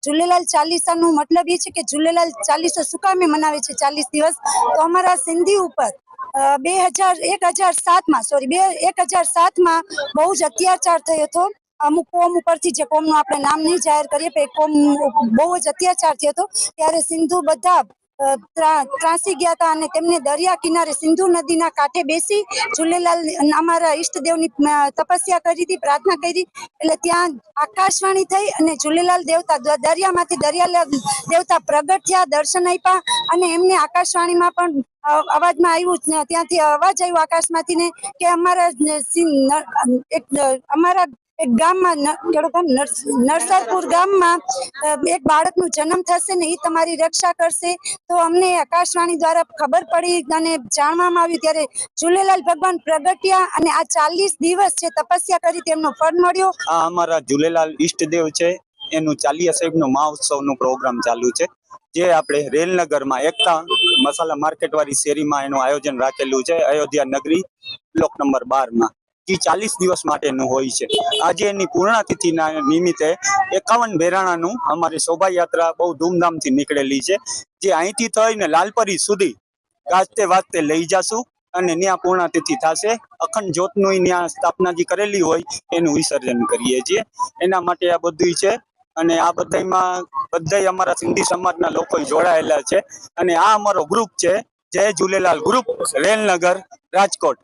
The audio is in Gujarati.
झूलेलाल चालीसानो मतलब ये है कि झूलेलाल चालीसो શું કામે મનાવે છે 40 દિવસ? તો અમારા સિંધી ઉપર 2007 માં બહુ જ અત્યાચાર થયો હતો। અમુક કોમ ઉપરથી, જે કોમનું આપણે નામ નહીં જાહેર કરીએ, પણ કોમ બહુ જ અત્યાચાર થયો હતો। ત્યારે સિંધુ બધા ત્રાસી ગયા હતા અને તેમને દરિયા કિનારે સિંધુ નદીના કાંઠે બેસી झूलेलाल અમારા ઈષ્ટદેવની તપસ્યા કરી હતી, પ્રાર્થના કરી। એટલે ત્યાં આકાશવાણી થઈ અને झूलेलाल દેવતા દરિયામાંથી દરિયા દેવતા પ્રગટ થયા, દર્શન આપ્યા અને એમને આકાશવાણીમાં પણ અવાજમાં આવ્યું, ત્યાંથી અવાજ આવ્યો આકાશમાંથી ને કે અમારા એક ગામમાં નરસરપુર ગામમાં એક બાળકનો જન્મ થશે ને એ તમારી રક્ષા કરશે। તો અમને આકાશવાણી દ્વારા ખબર પડી અને જાણવામાં આવ્યું, ત્યારે झूलेलाल ભગવાન પ્રગટ્યા અને આ 40 દિવસ છે તપસ્યા કરી તેમનો ફળ મળ્યો। આ અમારા झूलेलाल ઈષ્ટદેવ છે, એનું ચાલીસા સાહેબનો મહોત્સવનો પ્રોગ્રામ ચાલુ છે, જે આપણે રેલનગરમાં એકતા મસાલા માર્કેટ વાળી શેરીમાં એનું આયોજન રાખેલું છે, અયોધ્યા નગરી બ્લોક નંબર 12 માં। જે 40 દિવસ માટેનું હોય છે। આજે એની પૂર્ણાતિથિના નિમિત્તે 51 ભેરાણાનું અમારી શોભાયાત્રા બહુ ધૂમધામથી નીકળેલી છે, જે અહીંથી થઈને લાલપરી સુધી ગાજતે વાજતે લઈ જાશું અને ત્યાં પૂર્ણાતિથિ થશે। અખંડ જ્યોતનું ત્યાં સ્થાપના જે કરેલી હોય એનું વિસર્જન કરીએ છીએ। એના માટે આ બધું છે અને આ બધામાં બધા અમારા સિંધી સમાજના લોકો જોડાયેલા છે અને આ અમારો ગ્રુપ છે, જય झूलेलाल ગ્રુપ, રેલનગર, રાજકોટ।